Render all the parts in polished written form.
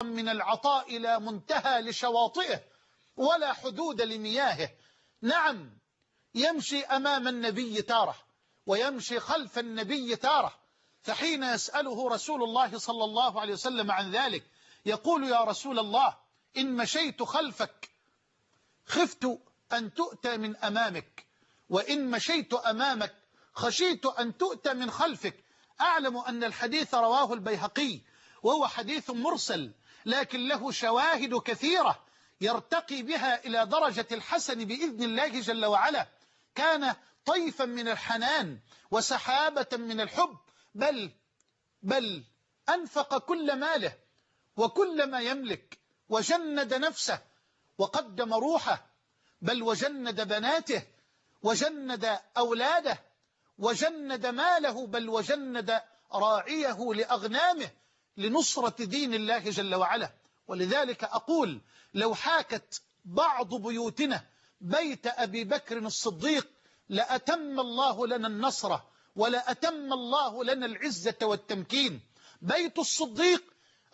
من العطاء لا منتهى لشواطئه ولا حدود لمياهه. نعم، يمشي أمام النبي تارة ويمشي خلف النبي تارة، فحين يسأله رسول الله صلى الله عليه وسلم عن ذلك يقول: يا رسول الله، إن مشيت خلفك خفت أن تؤتى من أمامك، وإن مشيت أمامك خشيت أن تؤتى من خلفك. أعلم أن الحديث رواه البيهقي وهو حديث مرسل، لكن له شواهد كثيرة يرتقي بها إلى درجة الحسن بإذن الله جل وعلا. كان طيفا من الحنان وسحابة من الحب، بل أنفق كل ماله وكل ما يملك وجند نفسه وقدم روحه، بل وجند بناته وجند أولاده وجند ماله، بل وجند راعيه لأغنامه لنصرة دين الله جل وعلا. ولذلك أقول: لو حاكت بعض بيوتنا بيت أبي بكر الصديق لأتم الله لنا النصر ولأتم الله لنا العزة والتمكين. بيت الصديق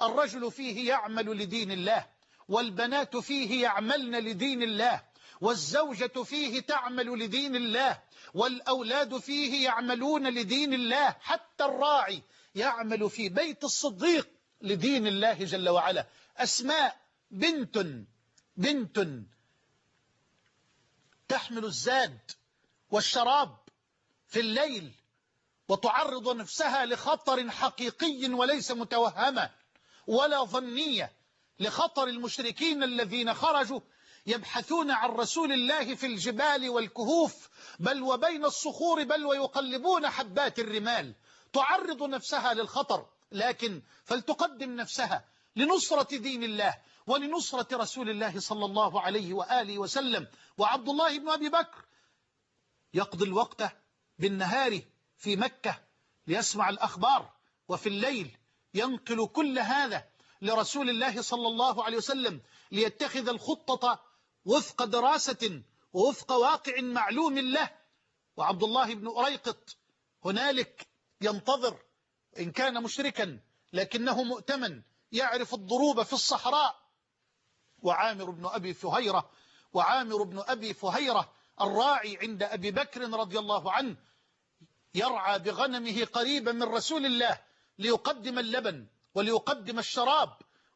الرجل فيه يعمل لدين الله، والبنات فيه يعملن لدين الله، والزوجة فيه تعمل لدين الله، والأولاد فيه يعملون لدين الله، حتى الراعي يعمل في بيت الصديق لدين الله جل وعلا. أسماء بنت تحمل الزاد والشراب في الليل وتعرض نفسها لخطر حقيقي وليس متوهمة ولا ظنية، لخطر المشركين الذين خرجوا يبحثون عن رسول الله في الجبال والكهوف بل وبين الصخور، بل ويقلبون حبات الرمال. تعرض نفسها للخطر، لكن فلتقدم نفسها لنصرة دين الله ولنصرة رسول الله صلى الله عليه وآله وسلم. وعبد الله بن أبي بكر يقضي الوقت بالنهار في مكة ليسمع الأخبار، وفي الليل ينقل كل هذا لرسول الله صلى الله عليه وسلم ليتخذ الخطة وفق دراسة ووفق واقع معلوم له. وعبد الله بن أريقط هنالك ينتظر، إن كان مشركا لكنه مؤتمن يعرف الضروب في الصحراء. وعامر بن أبي فهيرة الراعي عند أبي بكر رضي الله عنه يرعى بغنمه قريبا من رسول الله ليقدم اللبن وليقدم الشراب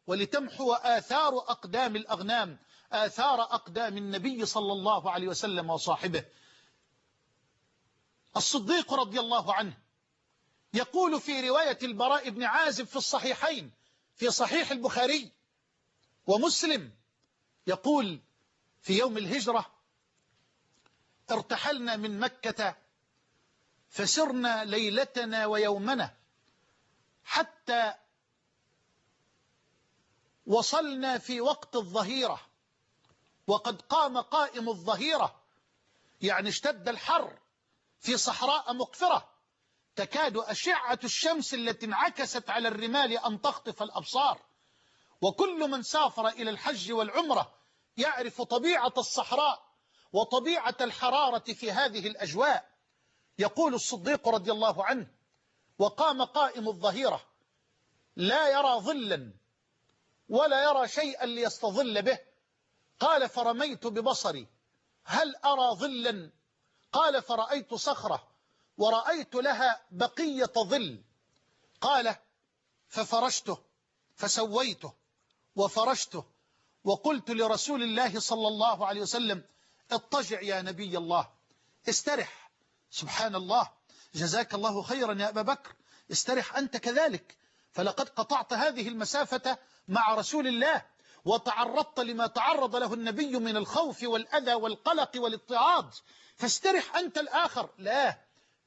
ولتمحو آثار أقدام الأغنام آثار أقدام النبي صلى الله عليه وسلم وصاحبه. الصديق رضي الله عنه يقول في رواية البراء بن عازب في الصحيحين، في صحيح البخاري ومسلم، يقول: في يوم الهجرة ارتحلنا من مكة فسرنا ليلتنا ويومنا حتى وصلنا في وقت الظهيرة، وقد قام قائم الظهيرة، يعني اشتد الحر في صحراء مقفرة تكاد أشعة الشمس التي انعكست على الرمال أن تخطف الأبصار. وكل من سافر إلى الحج والعمرة يعرف طبيعة الصحراء وطبيعة الحرارة في هذه الأجواء. يقول الصديق رضي الله عنه: وقام قائم الظهيرة لا يرى ظلا ولا يرى شيئا ليستظل به. قال: فرميت ببصري هل أرى ظلا؟ قال: فرأيت صخرة ورأيت لها بقية ظل. قال: ففرشته فسويته وفرشته وقلت لرسول الله صلى الله عليه وسلم: اضطجع يا نبي الله، استرح. سبحان الله، جزاك الله خيرا يا أبا بكر، استرح أنت كذلك، فلقد قطعت هذه المسافة مع رسول الله وتعرضت لما تعرض له النبي من الخوف والأذى والقلق والاضطهاد، فاسترح أنت الآخر.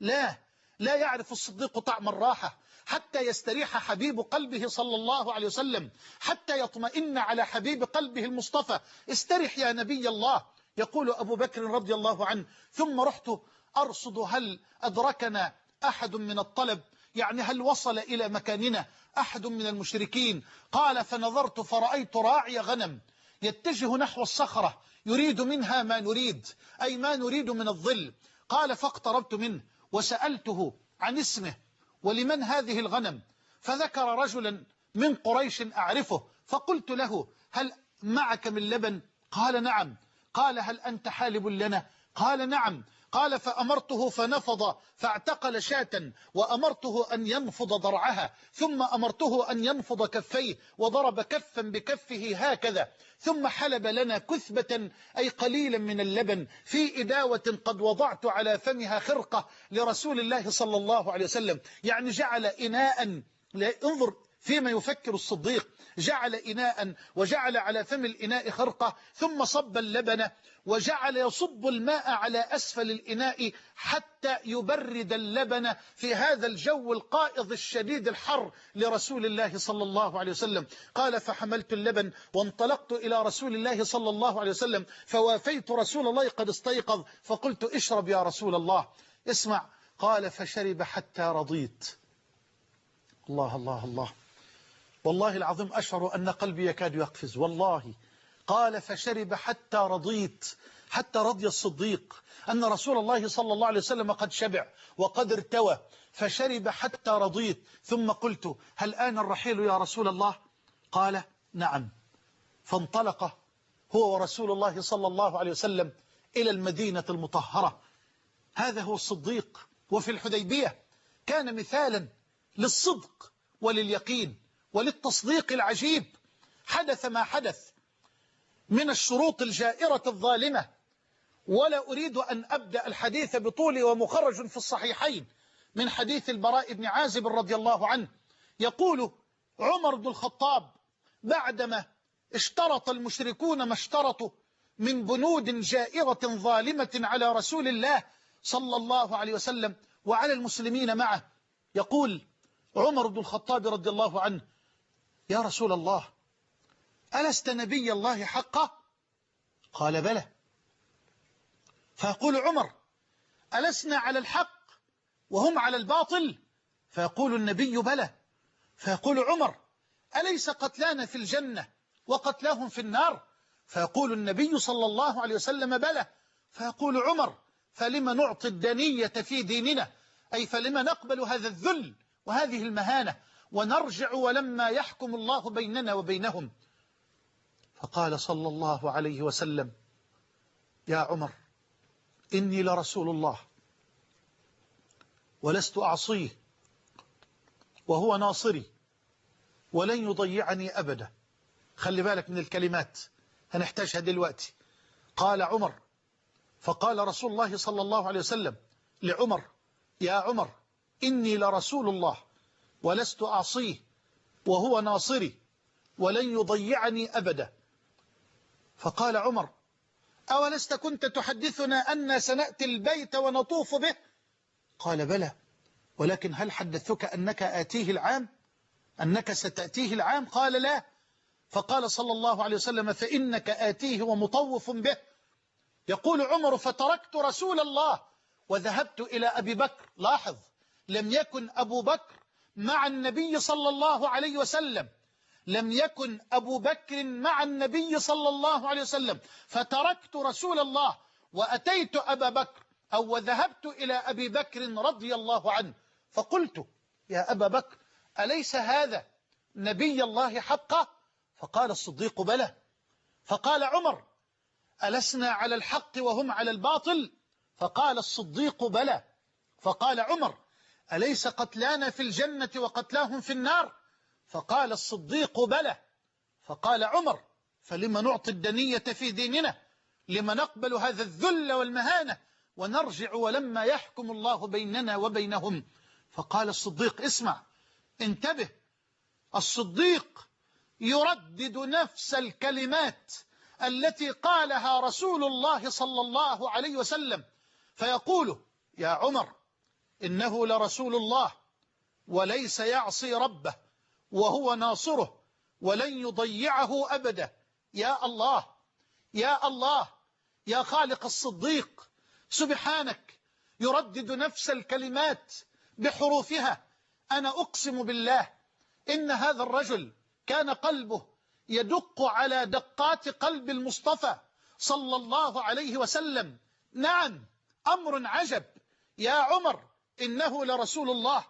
لا يعرف الصديق طعم الراحة حتى يستريح حبيب قلبه صلى الله عليه وسلم، حتى يطمئن على حبيب قلبه المصطفى. استرح يا نبي الله. يقول أبو بكر رضي الله عنه: ثم رحت أرصد هل أدركنا أحد من الطلب، يعني هل وصل إلى مكاننا أحد من المشركين. قال: فنظرت فرأيت راعي غنم يتجه نحو الصخرة يريد منها ما نريد، أي ما نريد من الظل. قال: فاقتربت منه وسألته عن اسمه ولمن هذه الغنم، فذكر رجلا من قريش أعرفه، فقلت له: هل معك من لبن؟ قال: نعم. قال: هل أنت حالب لنا؟ قال: نعم. قال: فأمرته فنفض فاعتقل شاة، وأمرته أن ينفض ضرعها، ثم أمرته أن ينفض كفيه وضرب كفا بكفه هكذا، ثم حلب لنا كثبة أي قليلا من اللبن في إداوة قد وضعت على فمها خرقة لرسول الله صلى الله عليه وسلم. يعني جعل إناء، انظر فيما يفكر الصديق، جعل إناء وجعل على فم الإناء خرقة، ثم صب اللبن وجعل يصب الماء على أسفل الإناء حتى يبرد اللبن في هذا الجو القائض الشديد الحر لرسول الله صلى الله عليه وسلم. قال: فحملت اللبن وانطلقت إلى رسول الله صلى الله عليه وسلم، فوافيت رسول الله قد استيقظ، فقلت: اشرب يا رسول الله. اسمع. قال: فشرب حتى رضيت. الله الله الله، والله العظيم أشعر أن قلبي يكاد يقفز والله. قال: فشرب حتى رضيت، حتى رضي الصديق أن رسول الله صلى الله عليه وسلم قد شبع وقد ارتوى، فشرب حتى رضيت. ثم قلت: هل آن الرحيل يا رسول الله؟ قال: نعم. فانطلق هو ورسول الله صلى الله عليه وسلم إلى المدينة المطهرة. هذا هو الصديق. وفي الحديبية كان مثالا للصدق ولليقين وللتصديق العجيب. حدث ما حدث من الشروط الجائرة الظالمة، ولا أريد أن أبدأ الحديث بطولي، ومخرج في الصحيحين من حديث البراء بن عازب رضي الله عنه. يقول عمر بن الخطاب: بعدما اشترط المشركون ما اشترطوا من بنود جائرة ظالمة على رسول الله صلى الله عليه وسلم وعلى المسلمين معه، يقول عمر بن الخطاب رضي الله عنه: يا رسول الله، ألست نبي الله حقا؟ قال: بلى. فيقول عمر: ألسنا على الحق وهم على الباطل؟ فيقول النبي: بلى. فيقول عمر: أليس قتلانا في الجنة وقتلاهم في النار؟ فيقول النبي صلى الله عليه وسلم: بلى. فيقول عمر: فلما نعطي الدنية في ديننا، أي فلما نقبل هذا الذل وهذه المهانة ونرجع ولما يحكم الله بيننا وبينهم؟ فقال صلى الله عليه وسلم: يا عمر، إني لرسول الله ولست أعصيه، وهو ناصري ولن يضيعني أبدا. خلي بالك من الكلمات هنحتاجها دلوقتي. قال عمر: فقال رسول الله صلى الله عليه وسلم لعمر: يا عمر، إني لرسول الله ولست أعصيه، وهو ناصري ولن يضيعني أبدا. فقال عمر: أولست كنت تحدثنا أن سنأتي البيت ونطوف به؟ قال: بلى، ولكن هل حدثتك أنك آتيه العام، أنك ستأتيه العام؟ قال: لا. فقال صلى الله عليه وسلم: فإنك آتيه ومطوف به. يقول عمر: فتركت رسول الله وذهبت إلى أبي بكر. لاحظ، لم يكن أبو بكر مع النبي صلى الله عليه وسلم، لم يكن أبو بكر مع النبي صلى الله عليه وسلم. فتركت رسول الله وأتيت أبا بكر، أو وذهبت إلى أبي بكر رضي الله عنه، فقلت: يا أبا بكر، أليس هذا نبي الله حقا؟ فقال الصديق: بلى. فقال عمر: ألسنا على الحق وهم على الباطل؟ فقال الصديق: بلى. فقال عمر: أليس قتلانا في الجنة وقتلاهم في النار؟ فقال الصديق: بلى. فقال عمر: فلما نعطي الدنية في ديننا، لما نقبل هذا الذل والمهانة ونرجع ولما يحكم الله بيننا وبينهم؟ فقال الصديق: اسمع، انتبه، الصديق يردد نفس الكلمات التي قالها رسول الله صلى الله عليه وسلم، فيقول: يا عمر، إنه لرسول الله وليس يعصي ربه، وهو ناصره ولن يضيعه أبدا. يا الله، يا الله، يا خالق الصديق، سبحانك، يردد نفس الكلمات بحروفها. أنا أقسم بالله إن هذا الرجل كان قلبه يدق على دقات قلب المصطفى صلى الله عليه وسلم. نعم، أمر عجب. يا عمر، إنه لرسول الله